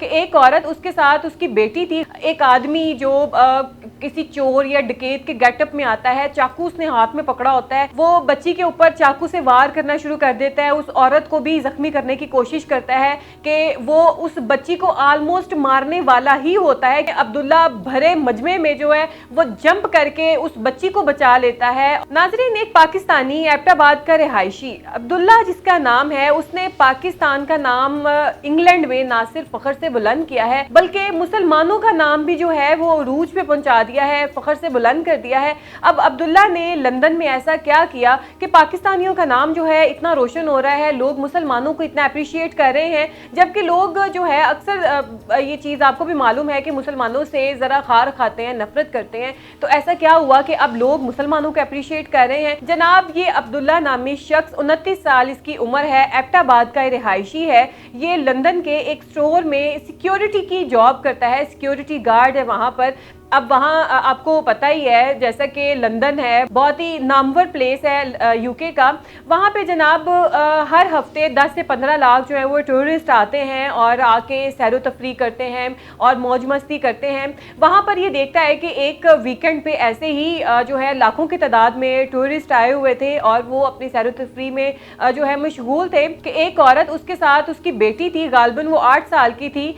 کہ ایک عورت اس کے ساتھ اس کی بیٹی تھی، ایک آدمی جو کسی چور یا ڈکیت کے گیٹ اپ میں آتا ہے، چاقو اس نے ہاتھ میں پکڑا ہوتا ہے، وہ بچی کے اوپر چاقو سے وار کرنا شروع کر دیتا ہے، اس عورت کو بھی زخمی کرنے کی کوشش کرتا ہے کہ وہ اس بچی کو آلموسٹ مارنے والا ہی ہوتا ہے کہ عبداللہ بھرے مجمع میں جو ہے وہ جمپ کر کے اس بچی کو بچا لیتا ہے۔ ناظرین، ایک پاکستانی ایبٹ آباد کا رہائشی عبداللہ جس کا نام ہے، اس نے پاکستان کا نام انگلینڈ میں نہ صرف فخر سے بلند کیا ہے بلکہ مسلمانوں کا نام بھی جو ہے وہ عروج پہ پہنچا دیا ہے، فخر سے بلند کر دیا ہے۔ اب عبداللہ نے لندن میں ایسا کیا کیا کہ پاکستانیوں کا نام جو ہے اتنا روشن ہو رہا ہے، لوگ مسلمانوں کو اتنا اپریشیٹ کر رہے ہیں، جبکہ لوگ جو ہے اکثر یہ چیز آپ کو بھی معلوم ہے کہ مسلمانوں سے ذرا خار کھاتے ہیں، نفرت کرتے ہیں۔ تو ایسا کیا ہوا کہ اب لوگ مسلمانوں کو اپریشیٹ کر رہے ہیں۔ جناب یہ عبداللہ نامی شخص 29 سال اس کی عمر ہے، ایبٹ آباد کا رہائشی ہے، یہ لندن کے ایک سٹور میں سیکیورٹی کی جاب کرتا ہے، سیکیورٹی گارڈ ہے وہاں پر۔ اب وہاں آپ کو پتہ ہی ہے جیسا کہ لندن ہے بہت ہی نامور پلیس ہے یو کے کا، وہاں پہ جناب ہر ہفتے 10 سے 15 لاکھ جو ہے وہ ٹورسٹ آتے ہیں اور آ کے سیر و تفریح کرتے ہیں اور موج مستی کرتے ہیں۔ وہاں پر یہ دیکھتا ہے کہ ایک ویکنڈ پہ ایسے ہی جو ہے لاکھوں کی تعداد میں ٹورسٹ آئے ہوئے تھے اور وہ اپنی سیر و تفریح میں جو ہے مشغول تھے کہ ایک عورت اس کے ساتھ اس کی بیٹی تھی، غالباً وہ 8 سال کی تھی،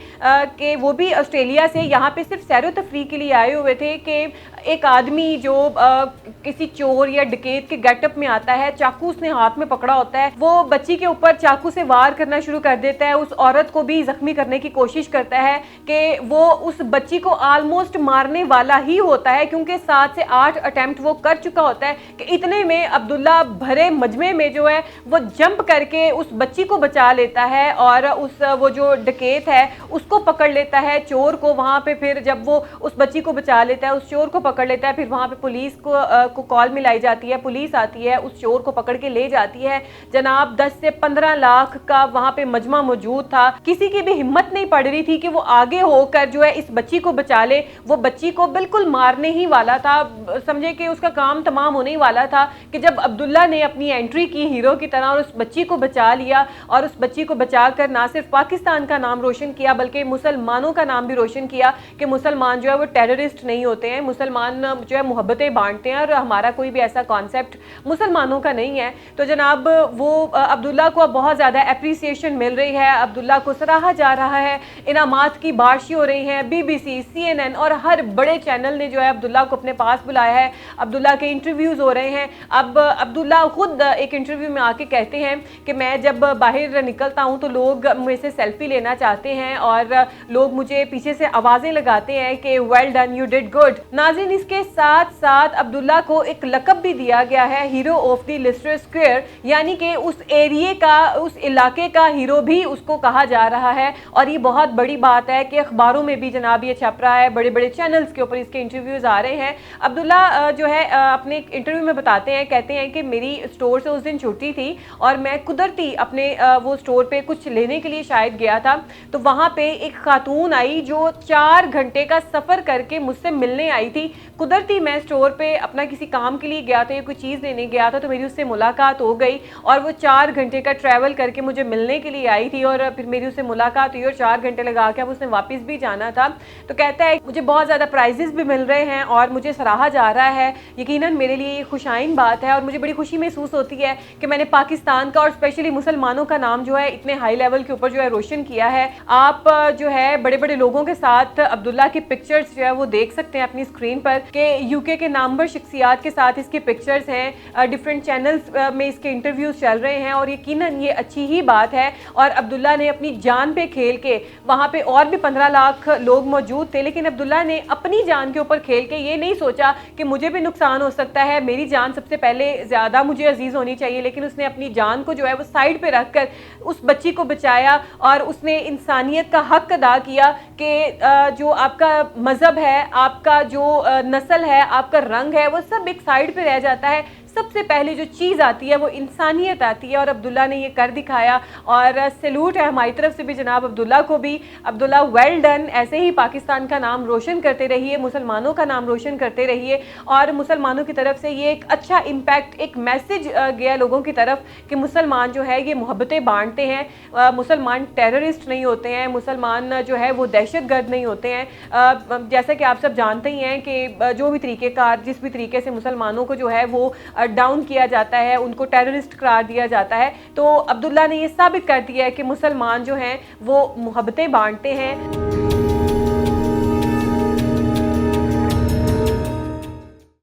کہ وہ بھی آسٹریلیا سے یہاں پہ صرف سیر و تفریح کے لیے آئے ہوئے تھے کہ ایک آدمی جو کسی چور یا ڈکیت کے گیٹ اپ میں آتا ہے، چاقو اس نے ہاتھ میں پکڑا ہوتا ہے، وہ بچی کے اوپر چاقو سے وار کرنا شروع کر دیتا ہے، اس عورت کو بھی زخمی کرنے کی کوشش کرتا ہے کہ وہ اس بچی کو آلموسٹ مارنے والا ہی ہوتا ہے، کیونکہ 7 سے 8 اٹیمپٹ وہ کر چکا ہوتا ہے کہ اتنے میں عبداللہ بھرے مجمع میں جو ہے وہ جمپ کر کے اس بچی کو بچا لیتا ہے اور وہ جو ڈکیت ہے اس کو پکڑ لیتا ہے، چور کو وہاں پہ پھر جب وہ اس بچی کو بچا لیتا ہے اس چور کو پکڑ لیتا ہے، پھر وہاں پہ پولیس کو کال ملائی جاتی ہے، پولیس آتی ہے، اس چور کو پکڑ کے لے جاتی ہے۔ جناب 10 سے 15 لاکھ کا وہاں پہ مجمع موجود تھا، کسی کی بھی ہمت نہیں پڑ رہی تھی کہ وہ آگے ہو کر جو ہے اس بچی کو بچا لے، وہ بچی کو بالکل مارنے ہی والا تھا، سمجھے کہ اس کا کام تمام ہونے ہی والا تھا کہ جب عبداللہ نے اپنی انٹری کی ہیرو کی طرح اور اس بچی کو بچا لیا اور اس بچی کو بچا کر نہ صرف پاکستان کا نام روشن کیا بلکہ مسلمانوں کا نام بھی روشن کیا کہ مسلمان جو ہے وہ ٹیررسٹ نہیں ہوتے ہیں، مسلمان جو ہے محبتیں بانٹتے ہیں اور ہمارا کوئی بھی ایسا کانسیپٹ مسلمانوں کا نہیں ہے۔ تو جناب وہ عبداللہ کو اب بہت زیادہ اپریسیشن مل رہی ہے، عبداللہ کو سراہا جا رہا ہے، انعامات کی بارشی ہو رہی ہیں، B B C, C N N اور ہر بڑے چینل نے جو ہے عبداللہ کو اپنے پاس بلایا ہے، عبداللہ کے انٹرویوز ہو رہے ہیں۔ اب عبداللہ خود ایک انٹرویو میں آ کے کہتے ہیں کہ میں جب باہر نکلتا ہوں تو لوگ مجھ سے سیلفی لینا چاہتے ہیں اور لوگ مجھے پیچھے سے آوازیں لگاتے ہیں کہ well done, you did good. ناظرین، اس کے ساتھ ساتھ عبداللہ کو ایک لقب بھی دیا گیا ہے، hero of the Leicester square, یعنی کہ اس ایریے کا، اس علاقے کا ہیرو بھی اس کو کہا جا رہا ہے اور یہ بہت بڑی بات ہے کہ اخباروں میں بھی جناب یہ چھپ رہا ہے، بڑے بڑے چینلز کے اوپر اس کے انٹرویوز آ رہے ہیں۔ عبداللہ جو ہے اپنے انٹرویو میں بتاتے ہیں، کہتے ہیں کہ میری اسٹور سے اس دن چھٹی تھی اور میں قدرتی اپنے وہ اسٹور پہ کچھ لینے کے لیے شاید گیا تھا، تو وہاں پہ ایک خاتون آئی جو 4 گھنٹے کا سفر کر کے مجھ سے ملنے آئی تھی، قدرتی میں اسٹور پہ اپنا کسی کام کے لیے گیا تھا یا کوئی چیز لینے گیا تھا تو میری اس سے ملاقات ہو گئی اور وہ 4 گھنٹے کا ٹریول کر کے مجھے ملنے کے لیے آئی تھی اور پھر میری اس سے ملاقات ہوئی اور 4 گھنٹے لگا کے اب اس نے واپس بھی جانا تھا۔ تو کہتا ہے مجھے بہت زیادہ پرائزز بھی مل رہے ہیں اور مجھے سراہا جا رہا ہے، یقیناً میرے لیے یہ خوشائن بات ہے اور مجھے بڑی خوشی محسوس ہوتی ہے کہ میں نے پاکستان کا اور اسپیشلی مسلمانوں کا نام جو ہے اتنے ہائی لیول کے اوپر جو ہے روشن کیا ہے۔ آپ جو ہے بڑے بڑے لوگوں کے ساتھ عبداللہ کی پکچرز جو ہے وہ دیکھ سکتے ہیں اپنی اسکرین پر کہ یو کے نامور شخصیات کے ساتھ اس کی پکچرز ہیں، ڈیفرنٹ چینلز میں اس کے انٹرویوز چل رہے ہیں اور یقیناً یہ اچھی ہی بات ہے۔ اور عبداللہ نے اپنی جان پہ کھیل کے، وہاں پہ اور بھی 15 لاکھ لوگ موجود تھے لیکن عبداللہ نے اپنی جان کے اوپر کھیل کے یہ نہیں سوچا کہ مجھے بھی نقصان ہو سکتا ہے، میری جان سب سے پہلے زیادہ مجھے عزیز ہونی چاہیے، لیکن اس نے اپنی جان کو جو ہے وہ سائڈ پہ رکھ کر اس بچی کو بچایا اور اس نے انسانیت کا حق ادا کیا کہ جو آپ کا مذہب ہے، آپ کا جو نسل ہے، آپ کا رنگ ہے، وہ سب ایک سائڈ پہ رہ جاتا ہے، سب سے پہلے جو چیز آتی ہے وہ انسانیت آتی ہے، اور عبداللہ نے یہ کر دکھایا، اور سیلوٹ ہے ہماری طرف سے بھی جناب عبداللہ کو بھی۔ عبداللہ ویل ڈن، ایسے ہی پاکستان کا نام روشن کرتے رہیے، مسلمانوں کا نام روشن کرتے رہیے، اور مسلمانوں کی طرف سے یہ ایک اچھا امپیکٹ، ایک میسج گیا لوگوں کی طرف کہ مسلمان جو ہے یہ محبتیں بانٹتے ہیں، مسلمان ٹیررسٹ نہیں ہوتے ہیں، مسلمان جو ہے وہ دہشت گرد نہیں ہوتے ہیں۔ جیسا کہ آپ سب جانتے ہی ہیں کہ جو بھی طریقہ کار، جس بھی طریقے سے مسلمانوں کو جو ہے وہ ڈاؤن کیا جاتا ہے، ان کو ٹیررسٹ قرار دیا جاتا ہے، تو عبداللہ نے یہ ثابت کر دیا ہے کہ مسلمان جو ہیں وہ محبتیں بانٹتے ہیں۔